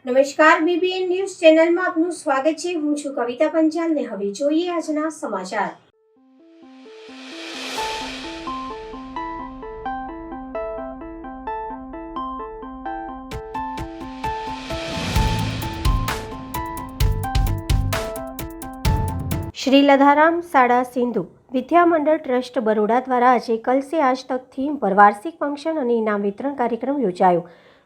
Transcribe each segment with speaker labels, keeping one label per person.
Speaker 1: નમસ્કાર, BBN news ચેનલમાં આપનું સ્વાગત છે। હું છું કવિતા પંચાલ ને હવે જોઈએ આજના સમાચાર। श्री लधाराम शाळा सिंधु विद्या मंडल ट्रस्ट बरोड़ा द्वारा आज कल से आज तक थीम पर वार्षिक फंक्शन और इनाम वितरण कार्यक्रम योजायो।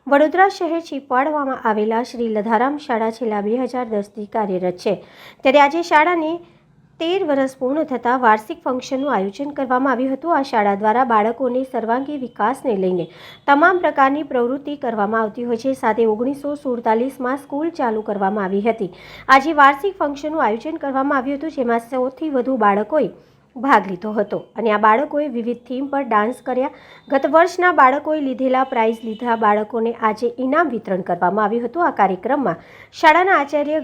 Speaker 1: वडोदरा शहर चीपवाड़वामां आवेला श्री लधाराम शाळा छेल्ला 2010 कार्यरत है, त्यारे आज शाळा ने 13 वर्ष पूर्ण थता वार्षिक फंक्शनનું आयोजन કરવામાં આવ્યું હતું। આ શાળા દ્વારા બાળકોને સર્વાંગી વિકાસને લઈને તમામ પ્રકારની પ્રવૃત્તિ કરવામાં આવતી હોય છે। સાથે 1947માં સ્કૂલ ચાલુ કરવામાં આવી હતી। આજે વાર્ષિક ફંક્શનનું આયોજન કરવામાં આવ્યું હતું, જેમાં 100થી વધુ બાળકોએ ભાગ લીધો હતો અને આ બાળકોએ વિવિધ થીમ પર ડાન્સ કર્યા। ગત વર્ષના બાળકોએ લીધેલા પ્રાઇઝ લીધા બાળકોને આજે ઇનામ વિતરણ કરવામાં આવ્યું હતું। આ કાર્યક્રમમાં શાળાના આચાર્ય,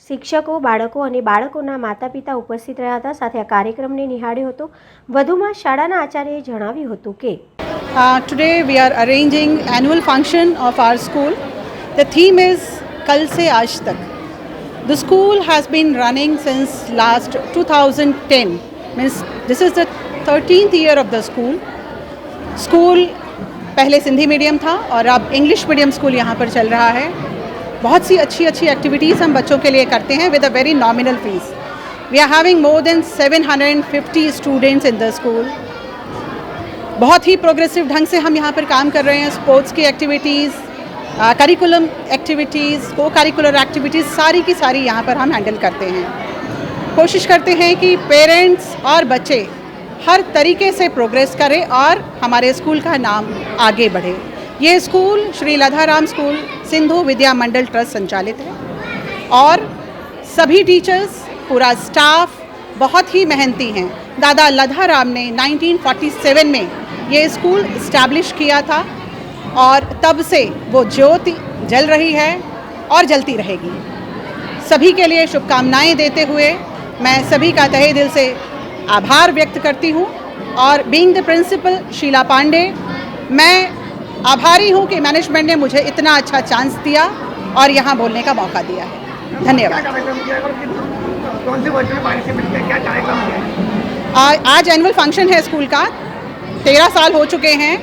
Speaker 1: शिक्षकों, बाळको और बाळकोना माता पिता उपस्थित रह्या हता। साथे आ कार्यक्रमने निहाळ्यो हतो। वधुमां शाळाना आचार्यए जणाव्युं हतुं के
Speaker 2: today we are arranging annual function of our school. The theme is Kal se Aaj Tak. The school has been running since last 2010. Means this is the 13th year of the school. School पहले Sindhi medium था और अब English medium school यहाँ पर चल रहा है। बहुत सी अच्छी एक्टिविटीज़ हम बच्चों के लिए करते हैं with a very nominal fees. We are having more than 750 students in the school. बहुत ही प्रोग्रेसिव ढंग से हम यहाँ पर काम कर रहे हैं। स्पोर्ट्स की एक्टिविटीज़, करिकुलम एक्टिविटीज़, को करिकुलर एक्टिविटीज़ सारी की सारी यहाँ पर हम हैंडल करते हैं। कोशिश करते हैं कि पेरेंट्स और बच्चे हर तरीके से प्रोग्रेस करें और हमारे स्कूल का नाम आगे बढ़े। ये स्कूल श्री लधाराम स्कूल सिंधु विद्या मंडल ट्रस्ट संचालित है और सभी टीचर्स, पूरा स्टाफ बहुत ही मेहनती हैं। दादा लधाराम ने 1947 में ये स्कूल इस्टेब्लिश किया था और तब से वो ज्योति जल रही है और जलती रहेगी। सभी के लिए शुभकामनाएं देते हुए मैं सभी का तहे दिल से आभार व्यक्त करती हूँ और being the principal Sheela Pandey, मैं आभारी हूँ कि मैनेजमेंट ने मुझे इतना अच्छा चांस दिया और यहाँ बोलने का मौका दिया है। धन्यवाद। आज एनुअल फंक्शन है स्कूल का। 13 साल हो चुके हैं।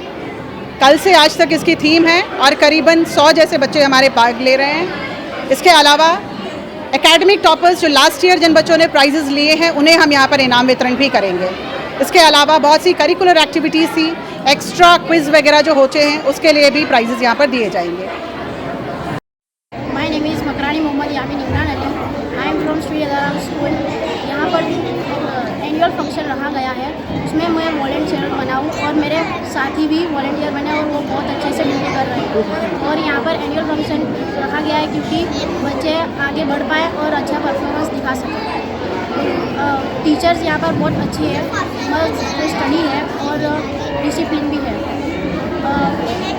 Speaker 2: कल से आज तक इसकी थीम है और करीबन 100 जैसे बच्चे हमारे भाग ले रहे हैं। इसके अलावा एकेडमिक टॉपर्स जो लास्ट ईयर जिन बच्चों ने प्राइजेज़ लिए हैं उन्हें हम यहाँ पर इनाम वितरण भी करेंगे। इसके अलावा बहुत सी करिकुलर एक्टिविटीज़ थी, एक्स्ट्रा क्विज़ वगैरह जो होते हैं उसके लिए भी प्राइजेज़ यहाँ पर दिए जाएंगे।
Speaker 3: My name is Makrani Mohammad Yamin Imran Ali. I am from Shri Ladharam school. यहाँ पर एनुअल फंक्शन रखा गया है, उसमें मैं वॉलंटियर बना हूँ और मेरे साथी भी वॉलंटियर बने और वो बहुत अच्छे से ड्यूटी कर रहे हैं। और यहाँ पर एनुअल फंक्शन रखा गया है क्योंकि बच्चे आगे बढ़ पाए और अच्छा परफॉर्मेंस दिखा सकें। टीचर्स यहाँ पर बहुत अच्छी है, मस्त स्टडी है और डिसिप्लिन भी है।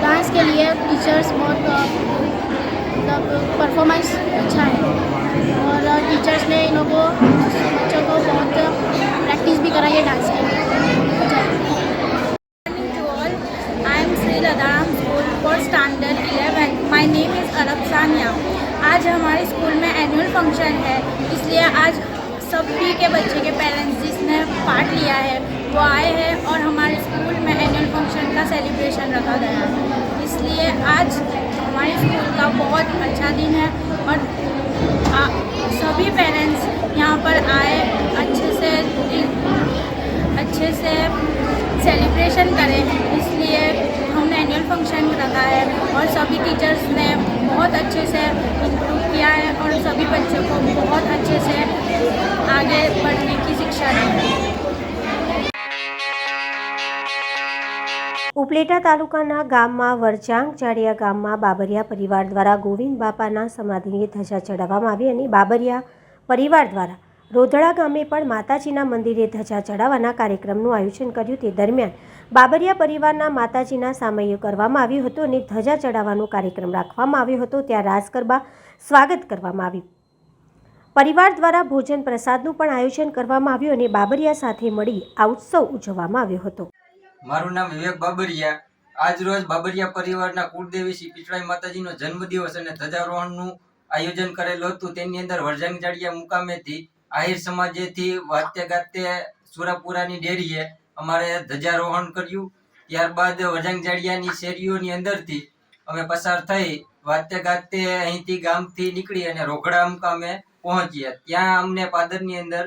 Speaker 3: डांस के लिए टीचर्स बहुत मतलब परफॉर्मेंस अच्छा है और टीचर्स ने इन लोगों को बच्चों को बहुत प्रैक्टिस भी कराई है डांस के लिए।
Speaker 4: I am Shri Ladharam school for standard 11। My name is Arab Sania. आज हमारे स्कूल में एनुअल फंक्शन है, इसलिए आज सभी के बच्चे के पेरेंट्स जिसने पार्ट लिया है वो आए हैं और हमारे स्कूल में एनुअल फंक्शन का सेलिब्रेशन रखा गया है। इसलिए आज हमारे स्कूल का बहुत अच्छा दिन है और सभी पेरेंट्स यहाँ पर आए, अच्छे से सेलिब्रेशन करें, इसलिए हमने एनुअल फंक्शन रखा है और सभी टीचर्स ने बहुत अच्छे से इम्प्रूव किया है और सभी बच्चों को बहुत अच्छे से आगे बढ़ने की शिक्षा दी है।
Speaker 1: ઉપલેટા તાલુકાના ગામમાં વરજાંગ જાડિયા ગામમાં બાબરિયા પરિવાર દ્વારા ગોવિંદ બાપાના સમાધિને ધજા ચડાવવામાં આવી અને બાબરિયા પરિવાર દ્વારા રોધડા ગામે પણ માતાજીના મંદિરે ધજા ચડાવવાના કાર્યક્રમનું આયોજન કર્યું। તે દરમિયાન બાબરિયા પરિવારના માતાજીના સામૈયો કરવામાં આવ્યું હતું અને ધજા ચડાવવાનો કાર્યક્રમ રાખવામાં આવ્યો હતો। ત્યાં રાસ ગરબા સ્વાગત કરવામાં આવ્યું। પરિવાર દ્વારા ભોજન પ્રસાદનું પણ આયોજન કરવામાં આવ્યું અને બાબરિયા સાથે મળી આ ઉત્સવ ઉજવવામાં આવ્યો હતો।
Speaker 5: મારું નામ વિવેક બાબરિયા। આજ રોજ બાબરિયા પરિવારના કુળદેવી શ્રી પીઠળાઈ માતાજીનો જન્મદિવસ અને ધ્વજારોહણનું આયોજન કરેલું હતું. તેની અંદર વરજાંગજાળિયા મુકામેથી આહિર સમાજેથી વાતે ગાતે સુરાપુરાની ડેરીએ અમારે ધ્વજારોહણ કર્યું. ત્યારબાદ વરજાંગજાળિયાની શેરીઓની અંદરથી અમે પસાર થઈ વાતે ગાતે અહીંથી ગામથી નીકળી અને રોઘડા મુકામે પહોંચ્યા. ત્યાં અમને પાદરની અંદર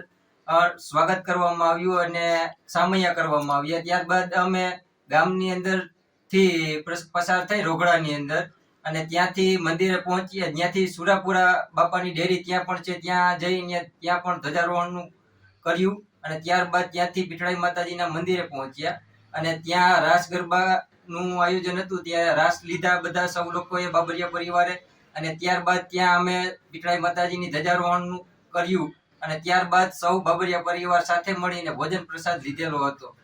Speaker 5: સ્વાગત કરવામાં આવ્યું અને સામૈયા કરવામાં આવ્યા. ત્યારબાદ અમે ગામની અંદર થી પસાર થઈ રોઘડાની અંદર અને ત્યાંથી મંદિરે પહોંચ્યા. ત્યાંથી સુરાપુરા બાપાની ડેરી ત્યાં પણ છે, ત્યાં જઈને ત્યાં પણ ધ્વજારોહણનું કર્યું અને ત્યારબાદ ત્યાંથી પીઠળાઈ માતાજીના મંદિરે પહોંચ્યા અને ત્યાં રાસ ગરબાનું આયોજન હતું. ત્યાં રાસ લીધા બધા સૌ લોકોએ બાબરિયા પરિવારે અને ત્યારબાદ ત્યાં અમે પીઠળાઈ માતાજીની ધ્વજારોહણનું કર્યું અને ત્યારબાદ સૌ બાબરિયા પરિવાર સાથે મળીને ભોજન પ્રસાદ લીધેલો હતો.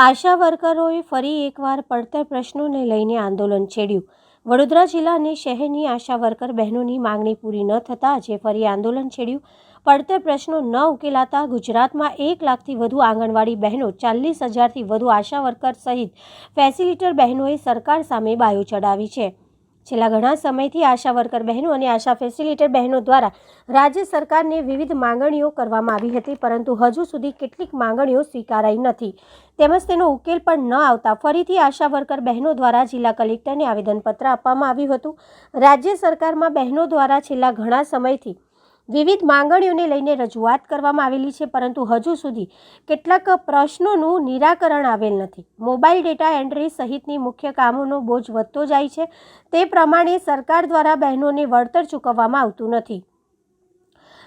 Speaker 1: આશા વર્કરોએ ફરી એકવાર પડતર પ્રશ્નોને લઈને આંદોલન છેડ્યું. વડોદરા જિલ્લા અને શહેરની આશા વર્કર બહેનોની માંગણી પૂરી ન થતાં આજે ફરી આંદોલન છેડ્યું. પડતર પ્રશ્નો ન ઉકેલાતા ગુજરાતમાં 1 લાખથી વધુ આંગણવાડી બહેનો, 40,000થી વધુ આશા વર્કર સહિત ફેસિલિટર બહેનોએ સરકાર સામે બાયો ચડાવી છે. છેલ્લા ઘણા સમયથી આશા વર્કર બહેનો અને આશા ફેસિલિટર બહેનો દ્વારા રાજ્ય સરકારને વિવિધ માંગણીઓ કરવામાં આવી હતી, પરંતુ હજુ સુધી કેટલીક માંગણીઓ સ્વીકારાઈ નથી તેમજ તેનો ઉકેલ પણ ન આવતા ફરીથી આશા વર્કર બહેનો દ્વારા જિલ્લા કલેક્ટરને આવેદનપત્ર આપવામાં આવ્યું હતું. રાજ્ય સરકારમાં બહેનો દ્વારા છેલ્લા ઘણા સમયથી વિવિધ માંગણીઓને લઈને રજૂઆત કરવામાં આવેલી છે, પરંતુ હજુ સુધી કેટલાક પ્રશ્નોનું નિરાકરણ આવેલ નથી. મોબાઈલ ડેટા એન્ટ્રી સહિતની મુખ્ય કામોનો બોજ વધતો જાય છે. તે પ્રમાણે સરકાર દ્વારા બહેનોને વળતર ચૂકવવામાં આવતું નથી.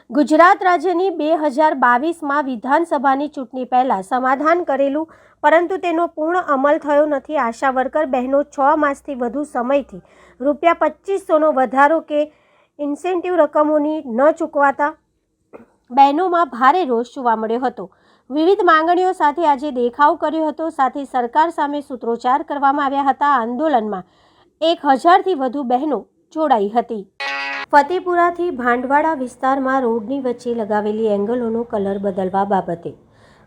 Speaker 1: ગુજરાત રાજ્યની 2022માં વિધાનસભાની ચૂંટણી પહેલાં સમાધાન કરેલું, પરંતુ તેનો પૂર્ણ અમલ થયો નથી. આશા વર્કર બહેનો 6 માસથી વધુ સમયથી ₹2500નો વધારો કે ઇન્સેન્ટિવ રકમોની ન ચૂકવાતા બહેનોમાં ભારે રોષ જોવા મળ્યો હતો. વિવિધ માંગણીઓ સાથે આજે દેખાવ કર્યો હતો. સાથે સરકાર સામે સૂત્રોચ્ચાર કરવામાં આવ્યા હતા. આંદોલનમાં 1000થી વધુ બહેનો જોડાઈ હતી. ફતેપુરાથી ભાંડવાડા વિસ્તારમાં રોડની વચ્ચે લગાવેલી એંગલોનો કલર બદલવા બાબતે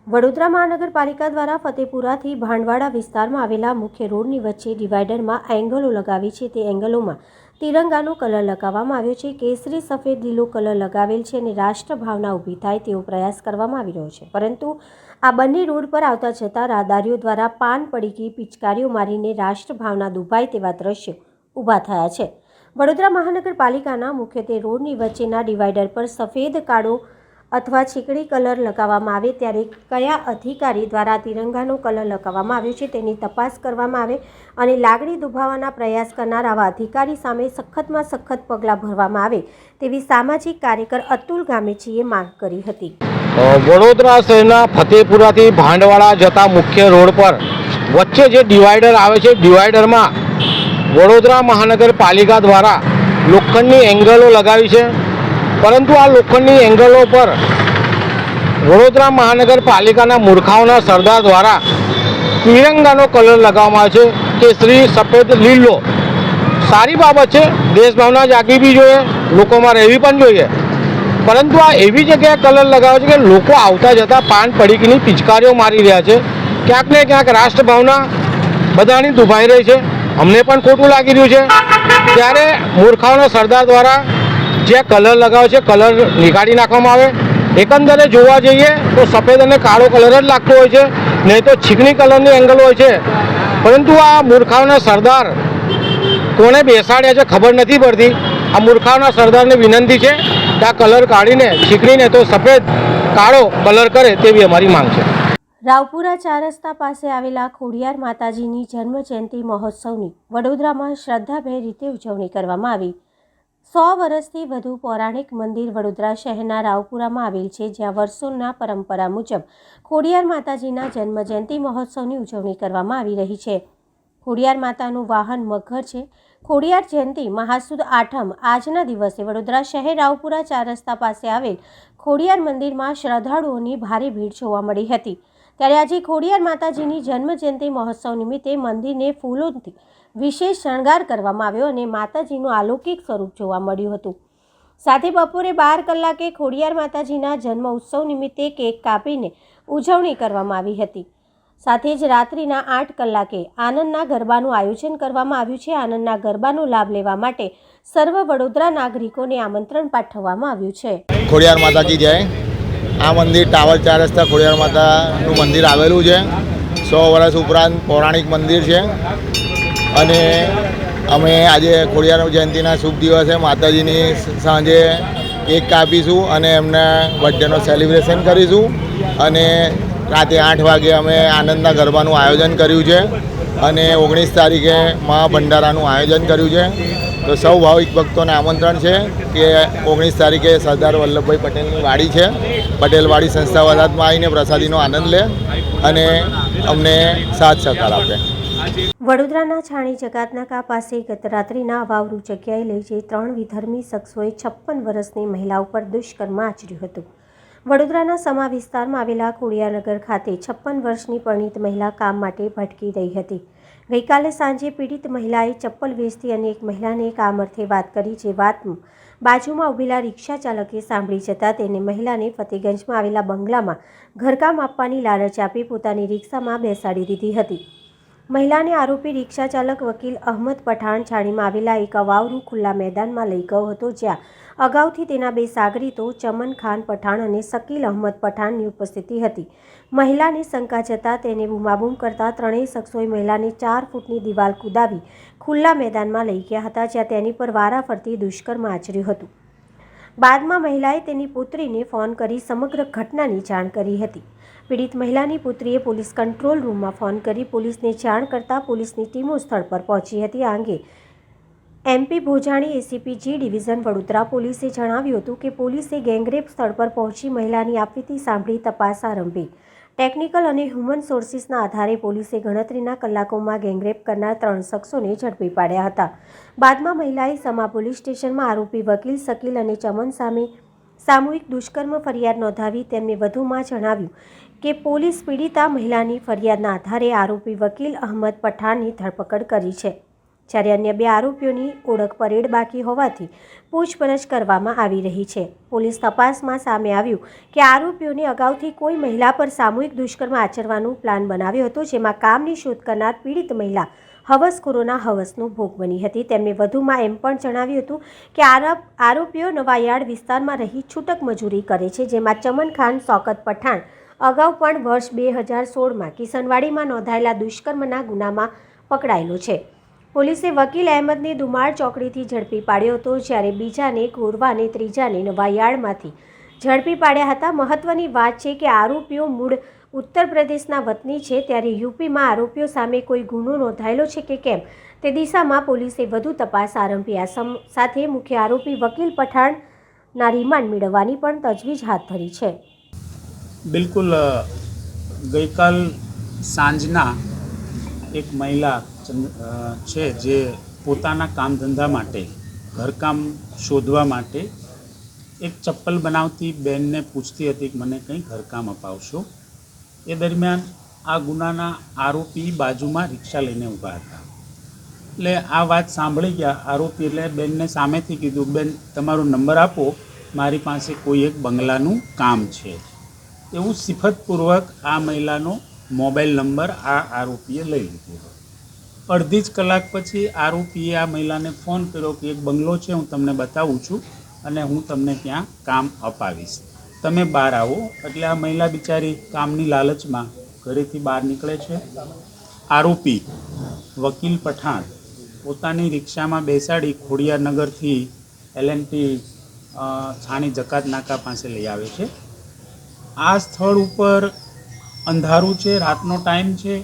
Speaker 1: વડોદરા મહાનગરપાલિકા દ્વારા ફતેપુરાથી ભાંડવાડા વિસ્તારમાં આવેલા મુખ્ય રોડની વચ્ચે ડિવાઈડરમાં એંગલો લગાવી છે. તે એંગલોમાં તિરંગાનો કલર લગાવવામાં આવ્યો છે. કેસરી, સફેદ, લીલો કલર લગાવેલ છે અને રાષ્ટ્રભાવના ઊભી થાય તેવો પ્રયાસ કરવામાં આવી રહ્યો છે, પરંતુ આ બંને રોડ પર આવતા જતા રાહદારીઓ દ્વારા પાન પડીકી પિચકારીઓ મારીને રાષ્ટ્રભાવના દુભાય તેવા દ્રશ્યો ઊભા થયા છે. વડોદરા મહાનગરપાલિકાના મુખ્યત્વે રોડની વચ્ચેના ડિવાઈડર પર સફેદ, કાળો અથવા ચીકણી કલર લગાવવામાં આવે ત્યારે કયા અધિકારી દ્વારા તિરંગાનો કલર લગાવવામાં આવ્યો છે તેની તપાસ કરવામાં આવે અને લાગણી દુભાવવાના પ્રયાસ કરનાર આવા અધિકારી સામે સખતમાં સખત પગલાં ભરવામાં આવે તેવી સામાજિક કાર્યકર અતુલ ગામેચીએ માંગ કરી હતી.
Speaker 6: વડોદરા શહેરના ફતેપુરાથી ભાંડવાડા જતા મુખ્ય રોડ પર વચ્ચે જે ડિવાઈડર આવે છે, ડિવાઈડરમાં વડોદરા મહાનગરપાલિકા દ્વારા લોખંડની એંગલો લગાવી છે, પરંતુ આ લોખંડની એંગલો પર વડોદરા મહાનગરપાલિકાના મૂર્ખાઓના સરદાર દ્વારા તિરંગાનો કલર લગાવવામાં આવે છે. કેસરી, સફેદ, લીલો સારી બાબત છે. દેશભાવના જાગવી બી જોઈએ, લોકોમાં રહેવી પણ જોઈએ, પરંતુ આ એવી જગ્યાએ કલર લગાવે છે કે લોકો આવતા જતા પાન પડીકીની પિચકારીઓ મારી રહ્યા છે. ક્યાંક ને ક્યાંક રાષ્ટ્રભાવના બધાની દુભાઈ રહી છે. અમને પણ ખોટું લાગી રહ્યું છે. ત્યારે મૂર્ખાઓના સરદાર દ્વારા જે કલર લગાવે છે, કલર નીકાળી નાખવામાં આવે. એકંદરે જોવા જઈએ તો સફેદ અને કાળો કલર જ લાગતો હોય છે, નહીં તો ચીકણી કલરની એંગલ હોય છે. પરંતુ આ મૂર્ખાઓના સરદાર કોને બેસાડ્યા છે ખબર નથી પડતી. આ મૂર્ખાઓના સરદારને વિનંતી છે કે આ કલર કાઢીને ચીકણીને તો સફેદ કાળો કલર કરે તેવી અમારી માંગ છે.
Speaker 1: રાવપુરા 4 રસ્તા પાસે આવેલા ખોડિયાર માતાજીની જન્મજયંતિ મહોત્સવની વડોદરામાં શ્રદ્ધાભેર રીતે ઉજવણી કરવામાં આવી. 100 વર્ષથી વધુ પૌરાણિક મંદિર વડોદરા શહેરના રાવપુરામાં આવેલ છે, જ્યાં વર્ષોના પરંપરા મુજબ ખોડિયાર માતાજીના જન્મજયંતિ મહોત્સવની ઉજવણી કરવામાં આવી રહી છે. ખોડિયાર માતાનું વાહન મગર છે. ખોડિયાર જયંતિ મહાસુદ આઠમ આજના દિવસે વડોદરા શહેર રાવપુરા 4 રસ્તા પાસે આવેલ ખોડિયાર મંદિરમાં શ્રદ્ધાળુઓની ભારે ભીડ જોવા મળી હતી. ત્યારે આજે ખોડિયાર માતાજીની જન્મજયંતિ મહોત્સવ નિમિત્તે મંદિરને ફૂલોથી વિશેષ શણગાર કરવામાં આવ્યો અને માતાજીનું અલૌકિક સ્વરૂપ જોવા મળ્યું હતું. સાથે બપોરે 12 કલાકે ખોડિયાર માતાજીના જન્મ ઉત્સવ નિમિત્તે કેક કાપીને ઉજવણી કરવામાં આવી હતી. સાથે જ રાત્રિના 8 કલાકે આનંદના ગરબાનું આયોજન કરવામાં આવ્યું છે. આનંદના ગરબાનો લાભ લેવા માટે સર્વ વડોદરા નાગરિકોને આમંત્રણ પાઠવવામાં આવ્યું છે.
Speaker 7: ખોડિયાર માતા કી જય. આ મંદિર ટાવર 4 રસ્તા ખોડિયાર માતાનું મંદિર આવેલું છે. 100 વર્ષ ઉપરાંત પૌરાણિક મંદિર છે અને અમે આજે ખોડિયાર જયંતિના શુભ દિવસે માતાજીની સાંજે કેક કાપીશું અને એમના બર્થડેનો સેલિબ્રેશન કરીશું અને રાતે 8 વાગે અમે આનંદના ગરબાનું આયોજન કર્યું છે અને 19 તારીખે મહાભંડારાનું આયોજન કર્યું છે. તો સૌ ભાવિક ભક્તોને આમંત્રણ છે કે 19 તારીખે સરદાર વલ્લભભાઈ પટેલની વાડી છે, પટેલવાડી સંસ્થા વસાહતમાં આવીને પ્રસાદીનો આનંદ લે અને અમને સાથ સહકાર આપે.
Speaker 1: વડોદરાના છાણી જકાતનાકા પાસે ગત રાત્રિના અવાવરૂ જગ્યાએ લઈ જઈ 3 વિધર્મી શખ્સોએ 56 વર્ષની મહિલા ઉપર દુષ્કર્મ આચર્યું હતું. વડોદરાના સમા વિસ્તારમાં આવેલા ખોડિયારનગર ખાતે 56 વર્ષની પરિણીત મહિલા કામ માટે ભટકી રહી હતી. ગઈકાલે સાંજે પીડિત મહિલાએ ચપ્પલ વેચતી અને એક મહિલાને કામ અર્થે વાત કરી, જે વાત બાજુમાં ઊભેલા રિક્ષા ચાલકે સાંભળી જતા તેને મહિલાને ફતેગંજમાં આવેલા બંગલામાં ઘરકામ આપવાની લાલચ આપી પોતાની રિક્ષામાં બેસાડી દીધી હતી. મહિલાને આરોપી રિક્ષા ચાલક વકીલ અહમદ પઠાણ છાણીમાં આવેલા એક અવાવરૂ ખુલ્લા મેદાનમાં લઈ ગયો હતો, જ્યાં અગાઉથી તેના 2 સાગરીતો ચમન ખાન પઠાણ અને શકીલ અહમદ પઠાણની ઉપસ્થિતિ હતી. મહિલાને શંકા જતાં તેને બૂમાબૂમ કરતા ત્રણેય શખ્સોએ મહિલાને 4 ફૂટની દિવાલ કૂદાવી ખુલ્લા મેદાનમાં લઈ ગયા હતા, જ્યાં તેની પર વારાફરતી દુષ્કર્મ આચર્યું હતું. બાદમાં મહિલાએ તેની પુત્રીને ફોન કરી સમગ્ર ઘટનાની જાણ કરી હતી. પીડિત મહિલાની પુત્રીએ પોલીસ કંટ્રોલ રૂમમાં ફોન કરી પોલીસને જાણ કરતાં પોલીસની ટીમો સ્થળ પર પહોંચી હતી. આ અંગે MP Bhojani ACP G division Vadodara પોલીસે જણાવ્યું હતું કે પોલીસે ગેંગરેપ સ્થળ પર પહોંચી મહિલાની આપવીતી સાંભળી તપાસ આરંભી. ટેકનિકલ અને હ્યુમન સોર્સિસના આધારે પોલીસે ગણતરીના કલાકોમાં ગેંગરેપ કરનાર 3 શખ્સોને ઝડપી પાડ્યા હતા. બાદમાં મહિલાએ સમા પોલીસ સ્ટેશનમાં આરોપી વકીલ શકીલ અને ચમન સામે સામૂહિક દુષ્કર્મ ફરિયાદ નોંધાવી. તેમને વધુમાં જણાવ્યું કે પોલીસ પીડિતા મહિલાની ફરિયાદના આધારે આરોપી વકીલ અહમદ પઠાણની ધરપકડ કરી છે, જ્યારે અન્ય 2 આરોપીઓની ઓળખ પરેડ બાકી હોવાથી પૂછપરછ કરવામાં આવી રહી છે. પોલીસ તપાસમાં સામે આવ્યું કે આરોપીઓને અગાઉથી કોઈ મહિલા પર સામૂહિક દુષ્કર્મ આચરવાનો પ્લાન બનાવ્યો હતો, જેમાં કામની શોધ કરનાર પીડિત મહિલા હવસખોરોના હવસનો ભોગ બની હતી. તેમણે વધુમાં એમ પણ જણાવ્યું હતું કે આરોપીઓ નવાયાર્ડ વિસ્તારમાં રહી છૂટક મજૂરી કરે છે, જેમાં ચમન ખાન શૌકત પઠાણ અગાઉ પણ વર્ષ 2016માં કિશનવાડીમાં નોંધાયેલા દુષ્કર્મના ગુનામાં પકડાયેલો છે. પોલીસે વકીલ અહેમદને દુમાળ ચોકડીથી ઝડપી પાડ્યો હતો, જ્યારે બીજાને કોરવા અને ત્રીજાને નવાયાર્ડમાંથી ઝડપી પાડ્યા હતા. મહત્વની વાત છે કે આરોપીઓ મૂળ ઉત્તર પ્રદેશના વતની છે, ત્યારે યુપીમાં આરોપીઓ સામે કોઈ ગુનો નોંધાયેલો છે કે કેમ તે દિશામાં પોલીસે વધુ તપાસ આરંભી. આ સાથે મુખ્ય આરોપી વકીલ પઠાણના રિમાન્ડ મેળવવાની પણ તજવીજ હાથ ધરી છે.
Speaker 8: બિલકુલ ગઈકાલ સાંજના એક મહિલા છે જે પોતાના કામ ધંધા માટે ઘરકામ શોધવા માટે એક ચપ્પલ બનાવતી બેનને પૂછતી હતી કે મને કંઈ ઘરકામ અપાવશો. એ દરમિયાન આ ગુનાના આરોપી બાજુમાં રિક્ષા લઈને ઊભા હતા. એટલે આ વાત સાંભળી ગયા આરોપી, એટલે બેનને સામેથી કીધું, બેન તમારો નંબર આપો, મારી પાસે કોઈ એક બંગલાનું કામ છે. એવું સિફતપૂર્વક આ મહિલાનો મોબાઈલ નંબર આ આરોપીએ લઈ લીધો. અડધી જ કલાક પછી આરોપીએ આ મહિલાને ફોન કર્યો કે એક બંગલો છે, હું તમને બતાવું છું અને હું તમને ત્યાં કામ અપાવીશ, તમે બહાર આવો. એટલે આ મહિલા બિચારી કામની લાલચમાં ઘરેથી બહાર નીકળે છે. આરોપી વકીલ પઠાણ પોતાની રિક્ષામાં બેસાડી ખોડિયારનગરથી L&T છાણી જકાત નાકા પાસે લઈ આવે છે. આ સ્થળ ઉપર અંધારું છે, રાતનો ટાઈમ છે,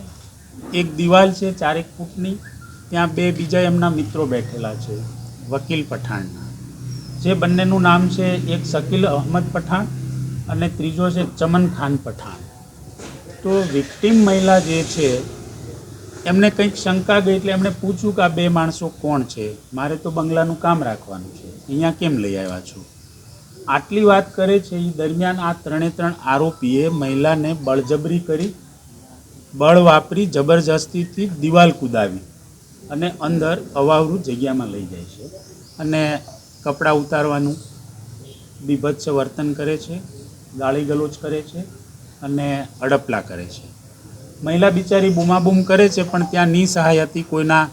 Speaker 8: એક દિવાલ છે 4 ફૂટની, ત્યાં 2 બીજા એમના મિત્રો બેઠેલા છે વકીલ પઠાણના, જે બંનેનું નામ છે એક શકીલ અહમદ પઠાણ અને ત્રીજો છે ચમન ખાન પઠાણ. તો વિક્ટિમ મહિલા જે છે એમને કંઈક શંકા ગઈ, એટલે એમણે પૂછ્યું કે આ 2 માણસો કોણ છે, મારે તો બંગલાનું કામ રાખવાનું છે, અહીંયા કેમ લઈ આવ્યા છો. આટલી વાત કરે છે એ દરમિયાન આ 3 આરોપીએ મહિલાને બળજબરી કરી, બળ વાપરી જબરજસ્તીથી દિવાલ કૂદાવી અને અંદર અવાવરું જગ્યામાં લઈ જાય છે અને કપડાં ઉતારવાનું બીભત્સ વર્તન કરે છે, ગાળી ગલોચ કરે છે અને અડપલા કરે છે. મહિલા બિચારી બૂમાબૂમ કરે છે પણ ત્યાં નિસહાય હતી, કોઈના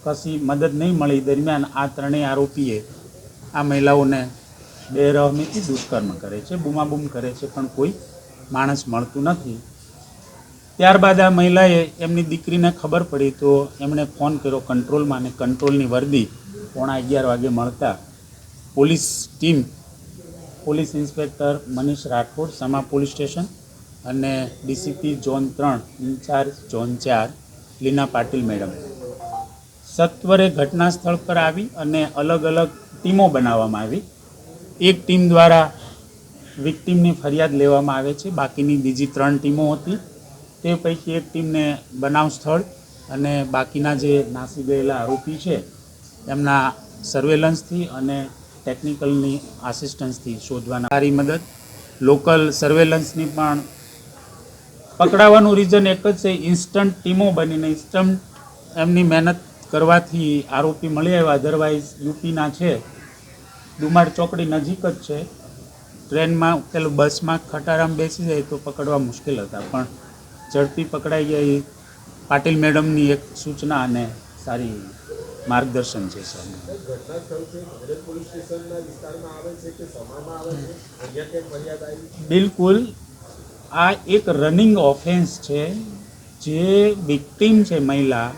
Speaker 8: કશી મદદ નહીં મળી. દરમિયાન આ ત્રણેય આરોપીએ આ મહિલાઓને બેરહમીથી દુષ્કર્મ કરે છે, બૂમાબૂમ કરે છે પણ કોઈ માણસ મળતું નથી. ત્યારબાદ આ મહિલાએ એમની દીકરીને ખબર પડી તો એમણે ફોન કર્યો કંટ્રોલમાં અને કંટ્રોલની વર્દી 11:15 વાગે મળતા police team, police inspector Manish Rathod Sama police station અને DCP zone 3 incharge zone 4 Leena Patil madam સત્વરે ઘટના સ્થળ પર આવી અને અલગ અલગ ટીમો બનાવવામાં આવી. એક ટીમ દ્વારા વિક્ટીમની ફરિયાદ લેવામાં આવે છે, બાકીની બીજી 3 ટીમો હતી. તે પૈકી એક ટીમને બનાવ સ્થળ અને બાકીના જે નાસી ગયેલા આરોપી છે એમના સર્વેલન્સથી અને ટેકનિકલની આસિસ્ટન્સથી શોધવાના સારી મદદ. લોકલ સર્વેલન્સની પણ પકડાવાનું રીઝન એક જ છે, ઇન્સ્ટન્ટ ટીમો બનીને ઇન્સ્ટન્ટ એમની મહેનત કરવાથી આરોપી મળી આવ્યા. અધરવાઇઝ યુપીના છે, ડુમાર ચોકડી નજીક જ છે. ટ્રેનમાં પેલું બસમાં ખટારામ બેસી જાય તો પકડવા મુશ્કેલ હતા પણ ઝડપી પકડાઈ ગયા. એ પાટીલ મેડમની એક સૂચના અને સારી માર્ગદર્શન છે. બિલકુલ આ એક રનિંગ ઓફેન્સ છે. જે વિક્ટીમ છે મહિલા,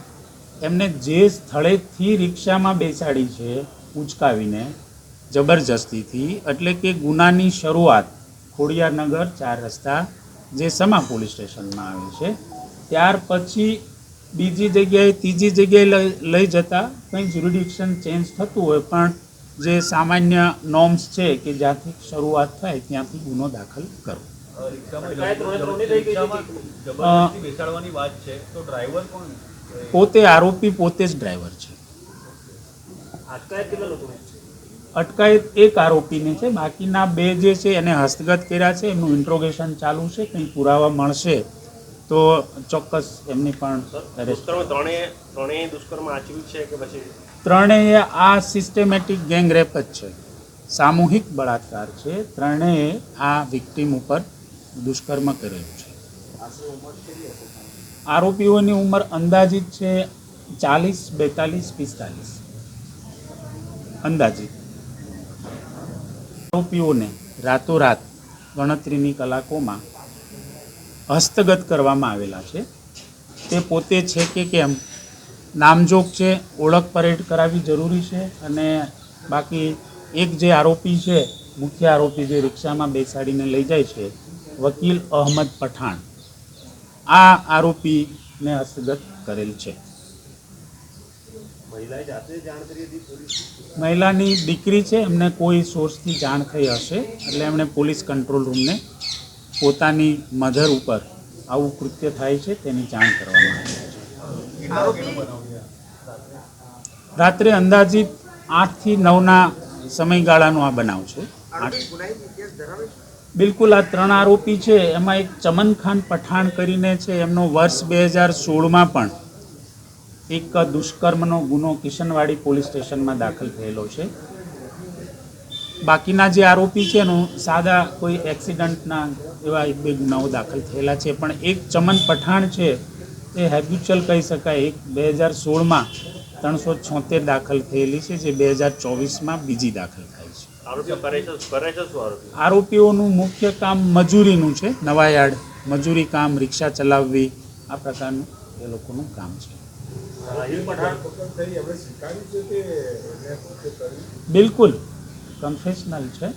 Speaker 8: એમને જે સ્થળેથી રિક્ષામાં બેસાડી છે ઉચકાવીને જબરજસ્તીથી, એટલે કે ગુનાની શરૂઆત ખોડિયારનગર 4 રસ્તા જે સમા પોલીસ સ્ટેશનમાં આવે છે, ત્યાર પછી બીજી જગ્યાએ ત્રીજી જગ્યાએ લઈ જતા કંઈ જ્યુરિડિક્શન ચેન્જ થતું હોય પણ જે સામાન્ય નોર્મ્સ છે કે જ્યાંથી શરૂઆત થાય ત્યાંથી ગુનો દાખલ કરવો. પોતે આરોપી પોતે જ ડ્રાઈવર છે. અટકાયત એક આરોપીને છે, બાકીના 2 જે છે એને હસ્તગત કર્યા છે. એમનું ઇન્ટ્રોગેશન ચાલુ છે. કંઈ પુરાવા મળશે તો ચોક્કસ એમની પણ ત્રણેય આ સિસ્ટેમેટિક ગેંગ રેપ જ છે, સામૂહિક બળાત્કાર છે. ત્રણેય આ વિક્ટીમ ઉપર દુષ્કર્મ કરેલું છે. આરોપીઓની ઉંમર અંદાજિત છે 40, 42, 45 અંદાજિત. આરોપીઓને રાતોરાત ગણતરીની કલાકોમાં હસ્તગત કરવામાં આવેલા છે. તે પોતે છે કે કેમ નામજોગ છે, ઓળખ પરેડ કરાવવી જરૂરી છે. અને બાકી એક જે આરોપી છે, મુખ્ય આરોપી જે રિક્ષામાં બેસાડીને લઈ જાય છે, વકીલ અહમદ પઠાણ, આ આરોપીને હસ્તગત કરેલ છે. મહિલાની દીકરી છે, એમને કોઈ સોર્સથી જાણ થઈ હશે એટલે એમણે પોલીસ કંટ્રોલ રૂમને પોતાની મધર ઉપર આવું કૃત્ય થાય છે તેની જાણ કરવામાં આવી છે. રાત્રે અંદાજિત 8 થી 9ના સમયગાળાનો આ બનાવ છે. બિલકુલ આ 3 આરોપી છે એમાં એક ચમન ખાન પઠાણ કરીને છે, એમનો વર્ષ 2016માં પણ એક દુષ્કર્મનો ગુનો કિશનવાડી પોલીસ સ્ટેશનમાં દાખલ થયેલો છે. બાકીના જે આરોપી છે એનું સાદા કોઈ એક્સિડન્ટના એવા 1-2 ગુનાઓ દાખલ થયેલા છે. પણ એક ચમન પઠાણ છે એ હેબ્યુચ્યુઅલ કહી શકાય. એક 2016માં 376 દાખલ થયેલી છે, જે 2024માં બીજી દાખલ થાય છે. આરોપીઓનું મુખ્ય કામ મજૂરીનું છે, નવાયાર્ડ મજૂરી કામ, રિક્ષા ચલાવવી, આ પ્રકારનું એ લોકોનું કામ છે. બિલકુલ કન્ફેશનલ છે.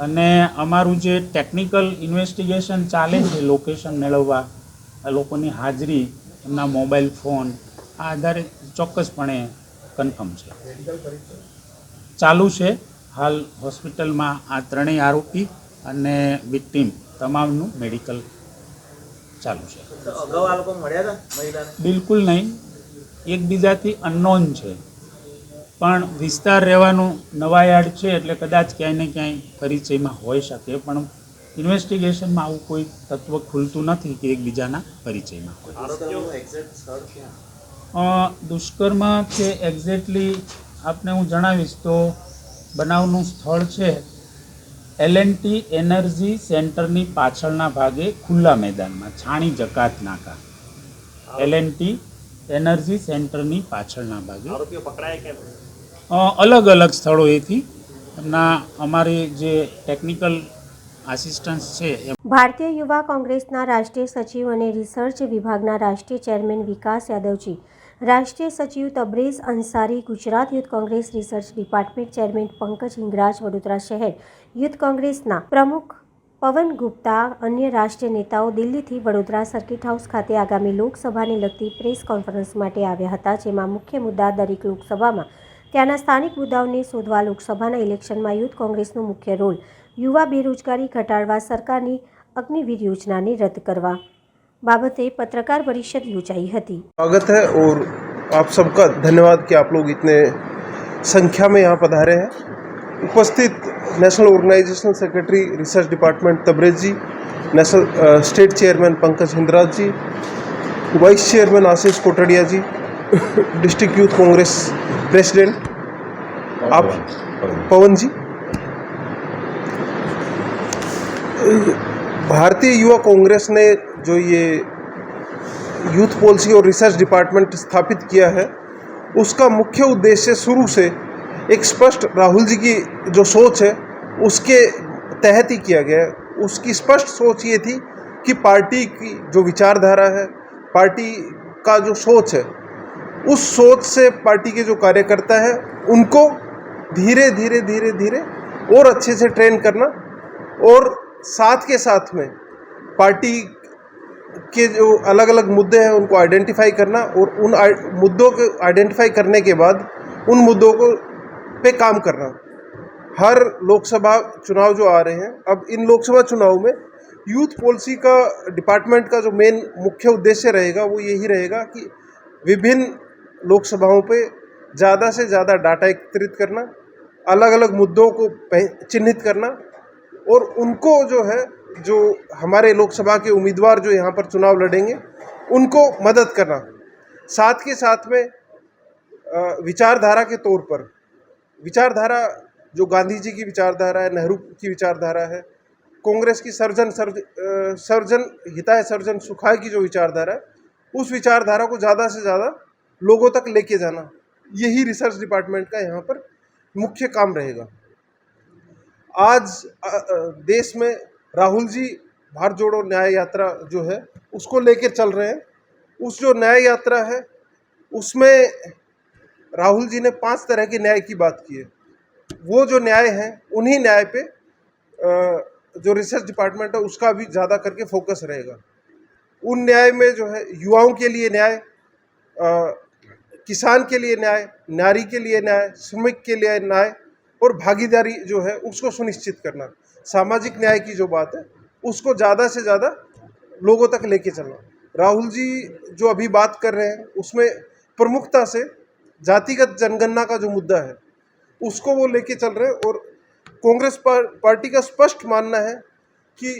Speaker 8: અને અમારું જે ટેકનિકલ ઇન્વેસ્ટિગેશન ચાલે છે લોકેશન મેળવવા, આ લોકોની હાજરી, એમના મોબાઈલ ફોન, આ આધારે ચોક્કસપણે કન્ફર્મ છે. ચાલુ છે હાલ હોસ્પિટલમાં આ 3 આરોપી અને વિક્ટીમ તમામનું મેડિકલ ચાલુ છે. બિલકુલ નહીં, એકબીજાથી અનનોન છે પણ વિસ્તાર રહેવાનું નવાયાર્ડ છે એટલે કદાચ ક્યાંય ને ક્યાંય પરિચયમાં હોઈ શકે. પણ ઇન્વેસ્ટિગેશનમાં આવું કોઈ તત્વ ખુલતું નથી કે એકબીજાના પરિચયમાં હોય. દુષ્કર્મ છે એક્ઝેક્ટલી આપને હું જણાવીશ તો બનાવનું સ્થળ છે L&T એનર્જી સેન્ટરની પાછળના ભાગે ખુલ્લા મેદાનમાં છાણી જકાત નાકા L&T એનર્જી સેન્ટરની પાછળના ભાગે આરોપીઓ પકડાય કે અલગ અલગ સ્થળોએથી એમના અમારી જે ટેકનિકલ આસિસ્ટન્સ છે
Speaker 1: ભારતીય યુવા કોંગ્રેસના રાષ્ટ્રીય સચિવ અને રિસર્ચ વિભાગના રાષ્ટ્રીય ચેરમેન વિકાસ યાદવજી, રાષ્ટ્રીય સચિવ Tabrez Ansari, Gujarat youth Congress research department chairman Pankaj Hingraj, Vadodara શહેર યુથ કોંગ્રેસના પ્રમુખ પવન ગુપ્તા, અન્ય રાષ્ટ્રીય નેતાઓ દિલ્હીથી વડોદરા સર્કિટ હાઉસ ખાતે આગામી લોકસભાને લગતી પ્રેસ કોન્ફરન્સ માટે આવ્યા હતા, જેમાં મુખ્ય મુદ્દા દરેક લોકસભામાં ત્યાંના સ્થાનિક મુદ્દાઓને શોધવા, લોકસભાના ઇલેક્શનમાં યુથ કોંગ્રેસનો મુખ્ય રોલ, યુવા બેરોજગારી ઘટાડવા, सरकारની अग्निवीर योजनाને रद्द કરવા બાબતે પત્રકાર પરિષદ યોજાઈ હતી।
Speaker 9: स्वागत है और आप सबका धन्यवाद कि आप लोग इतने संख्या में यहाँ पधारे हैं। उपस्थित national organisational secretary research department Tabrez ji, national state chairman Pankaj Hindraj ji, vice chairman Ashish Kotadia ji, district youth Congress president आप पवन जी, भारतीय युवा कांग्रेस ने जो ये यूथ पॉलिसी और रिसर्च डिपार्टमेंट स्थापित किया है उसका मुख्य उद्देश्य शुरू से एक स्पष्ट राहुल जी की जो सोच है उसके तहत ही किया गया है। उसकी स्पष्ट सोच ये थी कि पार्टी की जो विचारधारा है, पार्टी का जो सोच है, उस सोच से पार्टी के जो कार्यकर्ता है उनको धीरे धीरे धीरे धीरे और अच्छे से ट्रेन करना और साथ के साथ में पार्टी के जो अलग अलग मुद्दे हैं उनको आइडेंटिफाई करना और उन मुद्दों को आइडेंटिफाई करने के बाद उन मुद्दों को पे काम करना। हर लोकसभा चुनाव जो आ रहे हैं, अब इन लोकसभा चुनाव में यूथ पॉलिसी का डिपार्टमेंट का जो मेन मुख्य उद्देश्य रहेगा वो यही रहेगा कि विभिन्न लोकसभाओं पे ज़्यादा से ज़्यादा डाटा एकत्रित करना, अलग अलग मुद्दों को चिन्हित करना और उनको जो है, जो हमारे लोकसभा के उम्मीदवार जो यहाँ पर चुनाव लड़ेंगे उनको मदद करना। साथ के साथ में विचारधारा के तौर पर, विचारधारा जो गांधी जी की विचारधारा है, नेहरू की विचारधारा है, कांग्रेस की सर्जन हिताय सर्जन सुखाय की जो विचारधारा है, उस विचारधारा को ज़्यादा से ज़्यादा लोगों तक लेके जाना, यही रिसर्च डिपार्टमेंट का यहाँ पर मुख्य काम रहेगा। आज देश में राहुल जी भारत जोड़ो न्याय यात्रा जो है उसको लेकर चल रहे हैं। उस जो न्याय यात्रा है उसमें राहुल जी ने 5 तरह के न्याय की बात की है। वो जो न्याय है उन्हीं न्याय पे जो रिसर्च डिपार्टमेंट है उसका भी ज़्यादा करके फोकस रहेगा। उन न्याय में जो है युवाओं के लिए न्याय, किसान के लिए न्याय, नारी के लिए न्याय, श्रमिक के लिए न्याय और भागीदारी जो है उसको सुनिश्चित करना, सामाजिक न्याय की जो बात है उसको ज़्यादा से ज़्यादा लोगों तक लेके चलना। राहुल जी जो अभी बात कर रहे हैं उसमें प्रमुखता से जातिगत जनगणना का जो मुद्दा है उसको वो लेके चल रहे हैं और कांग्रेस पार्टी का स्पष्ट मानना है कि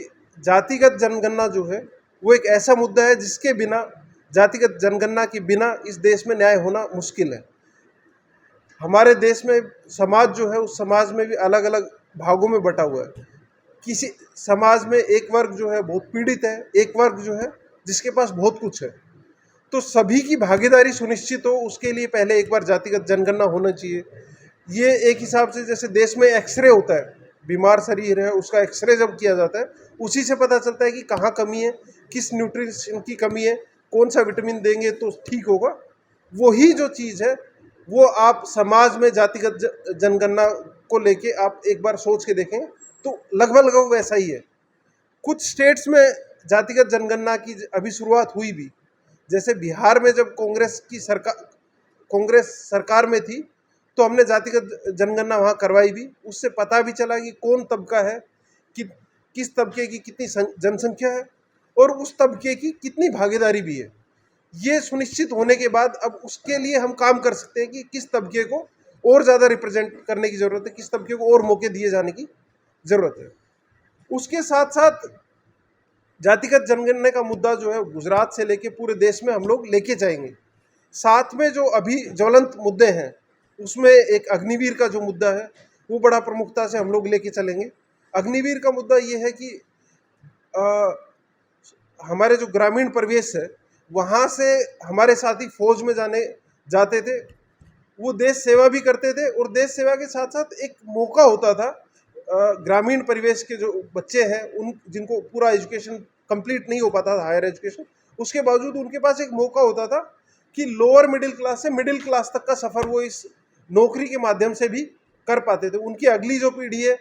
Speaker 9: जातिगत जनगणना जो है वो एक ऐसा मुद्दा है जिसके बिना, जातिगत जनगणना के बिना इस देश में न्याय होना मुश्किल है। हमारे देश में समाज जो है उस समाज में भी अलग अलग भागों में बटा हुआ है। किसी समाज में एक वर्ग जो है बहुत पीड़ित है, एक वर्ग जो है जिसके पास बहुत कुछ है। तो सभी की भागीदारी सुनिश्चित हो उसके लिए पहले एक बार जातिगत जनगणना होना चाहिए। ये एक हिसाब से जैसे देश में एक्सरे होता है, बीमार शरीर है उसका एक्सरे जब किया जाता है उसी से पता चलता है कि कहाँ कमी है, किस न्यूट्रिशन की कमी है, कौन सा विटामिन देंगे तो ठीक होगा। वही जो चीज़ है वो आप समाज में जातिगत जनगणना को लेके आप एक बार सोच के देखें तो लगभग वैसा ही है। कुछ स्टेट्स में जातिगत जनगणना की अभी शुरुआत हुई भी, जैसे बिहार में जब कांग्रेस सरकार में थी तो हमने जातिगत जनगणना वहाँ करवाई भी। उससे पता भी चला कि कौन तबका है, कि किस तबके की कितनी जनसंख्या है और उस तबके की कितनी भागीदारी भी है। ये सुनिश्चित होने के बाद अब उसके लिए हम काम कर सकते हैं कि किस तबके को और ज़्यादा रिप्रेजेंट करने की ज़रूरत है, किस तबके को और मौके दिए जाने की ज़रूरत है। उसके साथ साथ जातिगत जनगणना का मुद्दा जो है गुजरात से लेके पूरे देश में हम लोग लेके जाएंगे। साथ में जो अभी ज्वलंत मुद्दे हैं उसमें एक अग्निवीर का जो मुद्दा है वो बड़ा प्रमुखता से हम लोग लेके चलेंगे। अग्निवीर का मुद्दा ये है कि हमारे जो ग्रामीण परिवेश है वहाँ से हमारे साथी फौज में जाते थे, वो देश सेवा भी करते थे और देश सेवा के साथ साथ एक मौका होता था ग्रामीण परिवेश के जो बच्चे हैं उन जिनको पूरा एजुकेशन कंप्लीट नहीं हो पाता था, हायर एजुकेशन, उसके बावजूद उनके पास एक मौका होता था कि लोअर मिडिल क्लास से मिडिल क्लास तक का सफ़र वो इस नौकरी के माध्यम से भी कर पाते थे। उनकी अगली जो पीढ़ी है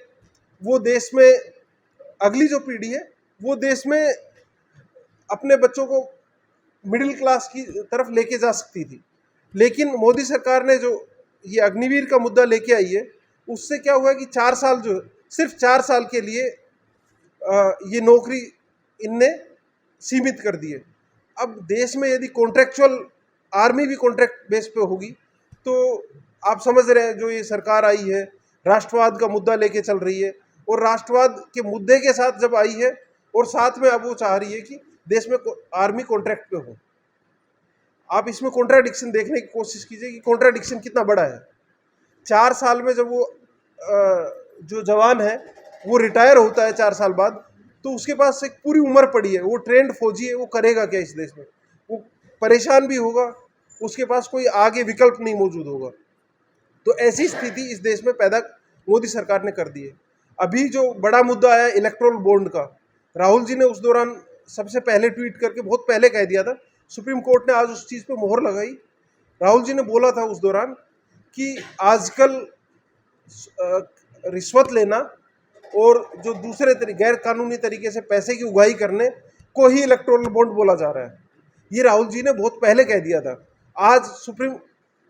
Speaker 9: वो देश में अपने बच्चों को मिडिल क्लास की तरफ लेके जा सकती थी। लेकिन मोदी सरकार ने जो ये अग्निवीर का मुद्दा लेके आई है उससे क्या हुआ कि 4 साल सिर्फ 4 साल के लिए ये नौकरी इनने सीमित कर दी है। अब देश में यदि कॉन्ट्रेक्चुअल आर्मी भी कॉन्ट्रैक्ट बेस पे होगी तो आप समझ रहे हैं जो ये सरकार आई है राष्ट्रवाद का मुद्दा लेके चल रही है और राष्ट्रवाद के मुद्दे के साथ जब आई है और साथ में अब वो चाह रही है कि देश में आर्मी कॉन्ट्रैक्ट पे हो। आप इसमें कॉन्ट्राडिक्शन देखने की कोशिश कीजिए कि कॉन्ट्राडिक्शन कितना बड़ा है। 4 साल में जब वो जो जवान है वो रिटायर होता है 4 साल बाद तो उसके पास एक पूरी उम्र पड़ी है, वो ट्रेंड फौजी है, वो करेगा क्या इस देश में? वो परेशान भी होगा, उसके पास कोई आगे विकल्प नहीं मौजूद होगा। तो ऐसी स्थिति इस देश में पैदा मोदी सरकार ने कर दी है। अभी जो बड़ा मुद्दा आया इलेक्ट्रोल बॉन्ड का, राहुल जी ने उस दौरान सबसे पहले ट्वीट करके बहुत पहले कह दिया था, सुप्रीम कोर्ट ने आज उस चीज़ पे मोहर लगाई। राहुल जी ने बोला था उस दौरान कि आजकल रिश्वत लेना और जो दूसरे गैर कानूनी तरीके से पैसे की उगाही करने को ही इलेक्ट्रोल बॉन्ड बोला जा रहा है। ये राहुल जी ने बहुत पहले कह दिया था। आज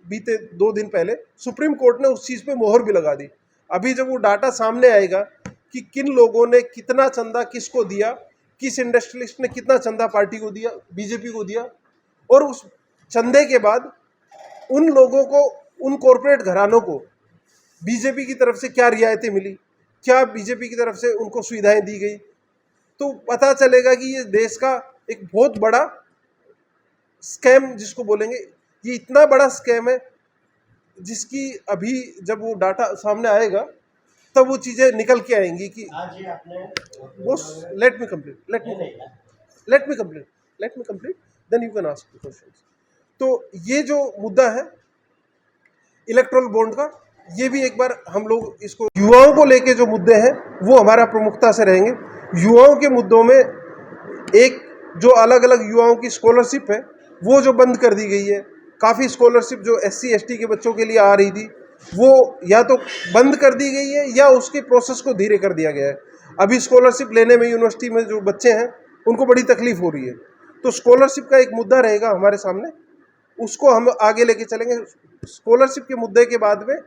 Speaker 9: बीते 2 दिन पहले सुप्रीम कोर्ट ने उस चीज़ पे मोहर भी लगा दी। अभी जब वो डाटा सामने आएगा कि किन लोगों ने कितना चंदा किसको दिया, किस इंडस्ट्रियलिस्ट ने कितना चंदा पार्टी को दिया, बीजेपी को दिया, और उस चंदे के बाद उन लोगों को, उन कॉरपोरेट घरानों को बीजेपी की तरफ से क्या रियायतें मिली, क्या बीजेपी की तरफ से उनको सुविधाएं दी गई, तो पता चलेगा कि ये देश का एक बहुत बड़ा स्कैम जिसको बोलेंगे, ये इतना बड़ा स्कैम है जिसकी अभी जब वो डाटा सामने आएगा तब वो चीज़ें निकल के आएंगी कि let me complete then you can ask questions. तो ये जो मुद्दा है इलेक्ट्रोल बॉन्ड का, ये भी एक बार हम लोग इसको, युवाओं को लेके जो मुद्दे हैं वो हमारा प्रमुखता से रहेंगे। युवाओं के मुद्दों में एक जो अलग अलग युवाओं की स्कॉलरशिप है वो जो बंद कर दी गई है, काफ़ी स्कॉलरशिप जो SC ST के बच्चों के लिए आ रही थी वो या तो बंद कर दी गई है या उसके प्रोसेस को धीरे कर दिया गया है। अभी स्कॉलरशिप लेने में यूनिवर्सिटी में जो बच्चे हैं उनको बड़ी तकलीफ हो रही है। तो स्कॉलरशिप का एक मुद्दा रहेगा हमारे सामने, उसको हम आगे लेके चलेंगे। स्कॉलरशिप के मुद्दे के बाद में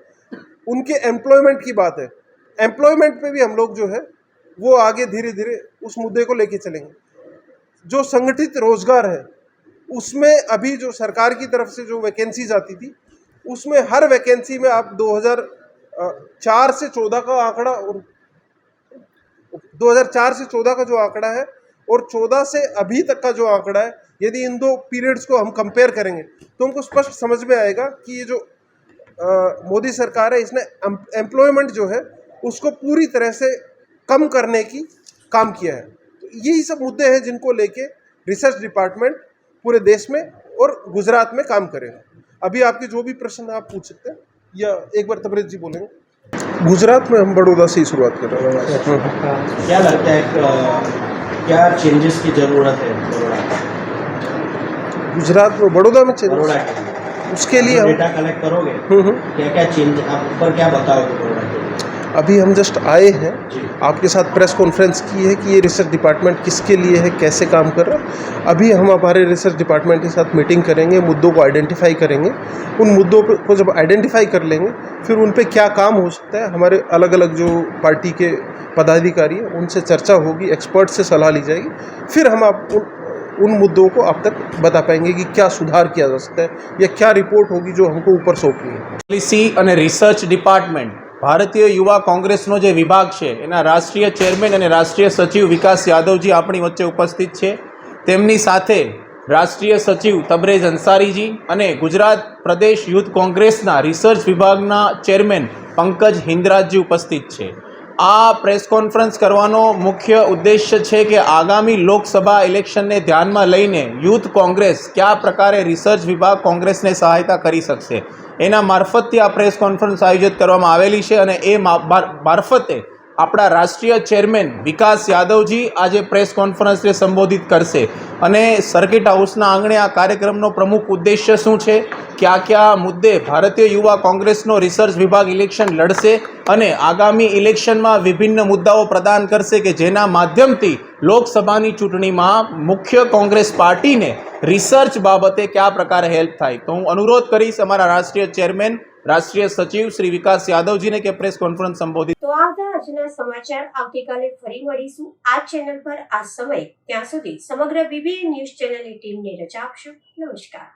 Speaker 9: उनके एम्प्लॉयमेंट की बात है, एम्प्लॉयमेंट पे भी हम लोग जो है वो आगे धीरे धीरे उस मुद्दे को लेके चलेंगे। जो संगठित रोजगार है उसमें अभी जो सरकार की तरफ से जो वैकेंसीज आती थी उसमें हर वैकेंसी में आप 2004 से 14 का आंकड़ा और 2004 से 14 का जो आंकड़ा है और 14 से अभी तक का जो आंकड़ा है, यदि इन 2 पीरियड्स को हम कंपेयर करेंगे तो हमको स्पष्ट समझ में आएगा कि ये जो मोदी सरकार है इसने एम्प्लॉयमेंट जो है उसको पूरी तरह से कम करने की काम किया है। तो यही सब मुद्दे हैं जिनको लेके रिसर्च डिपार्टमेंट पूरे देश में और गुजरात में काम करेगा। अभी आपके जो भी प्रश्न आप पूछ सकते हैं या एक बार तबरेज जी बोलेंगे। गुजरात में हम बड़ौदा से ही शुरुआत कर रहे हैं।
Speaker 10: क्या लगता है क्या चेंजेस की ज़रूरत है
Speaker 9: गुजरात में, बड़ौदा में चेंजेस? उसके लिए हम
Speaker 10: डेटा कलेक्ट करोगे, क्या क्या चेंज आप ऊपर क्या बताओगे बड़ौदा के लिए?
Speaker 9: अभी हम जस्ट आए हैं, आपके साथ प्रेस कॉन्फ्रेंस की है कि ये रिसर्च डिपार्टमेंट किसके लिए है, कैसे काम कर रहा है। अभी हम हमारे रिसर्च डिपार्टमेंट के साथ मीटिंग करेंगे, मुद्दों को आइडेंटिफाई करेंगे। उन मुद्दों को जब आइडेंटिफाई कर लेंगे फिर उन पे क्या काम हो सकता है, हमारे अलग अलग जो पार्टी के पदाधिकारी हैं उनसे चर्चा होगी, एक्सपर्ट से सलाह ली जाएगी, फिर हम उन मुद्दों को आप तक बता पाएंगे कि क्या सुधार किया जा सकता है या क्या रिपोर्ट होगी जो हमको ऊपर सौंपनी है।
Speaker 11: પોલિસી અને રિસર્ચ ડિપાર્ટમેન્ટ ભારતીય યુવા કોંગ્રેસનો જે વિભાગ છે એના રાષ્ટ્રીય ચેરમેન અને રાષ્ટ્રીય સચિવ વિકાસ યાદવજી આપણી વચ્ચે ઉપસ્થિત છે। તેમની સાથે રાષ્ટ્રીય સચિવ તબરેજ અંસારીજી અને ગુજરાત પ્રદેશ યુથ કોંગ્રેસના રિસર્ચ વિભાગના ચેરમેન પંકજ હિંદરાજજી ઉપસ્થિત છે. આ પ્રેસ કોન્ફરન્સ કરવાનો મુખ્ય ઉદ્દેશ્ય છે કે આગામી લોકસભા ઇલેક્શનને ધ્યાનમાં લઈને યુથ કોંગ્રેસ કયા પ્રકારે રિસર્ચ વિભાગ કોંગ્રેસને સહાયતા કરી શકશે એના મારફતથી આ પ્રેસ કોન્ફરન્સ આયોજિત કરવામાં આવેલી છે. અને એ મારફતે આપણા રાષ્ટ્રીય ચેરમેન વિકાસ યાદવજી આજે પ્રેસ કોન્ફરન્સને સંબોધિત કરશે. અને સર્કિટ હાઉસના આંગણે આ કાર્યક્રમનો પ્રમુખ ઉદ્દેશ્ય શું છે, કયા મુદ્દે ભારતીય યુવા કોંગ્રેસનો રિસર્ચ વિભાગ ઇલેક્શન લડશે અને આગામી ઇલેક્શનમાં વિભિન્ન મુદ્દાઓ પ્રદાન કરશે કે જેના માધ્યમથી લોકસભાની ચૂંટણીમાં મુખ્ય કોંગ્રેસ પાર્ટીને રિસર્ચ બાબતે કયા પ્રકારે હેલ્પ થાય. તો હું અનુરોધ કરીશ અમારા રાષ્ટ્રીય ચેરમેન રાષ્ટ્રીય સચિવ શ્રી વિકાસ યાદવજીને કે પ્રેસ કોન્ફરન્સ સંબોધિત.
Speaker 1: તો આ હતા આજના સમાચાર. આવતીકાલે ફરી મળીશું આ ચેનલ પર આ સમય. ત્યાં સુધી સમગ્ર BBN ન્યૂઝ ચેનલની ટીમને રજા આપશો. નમસ્કાર.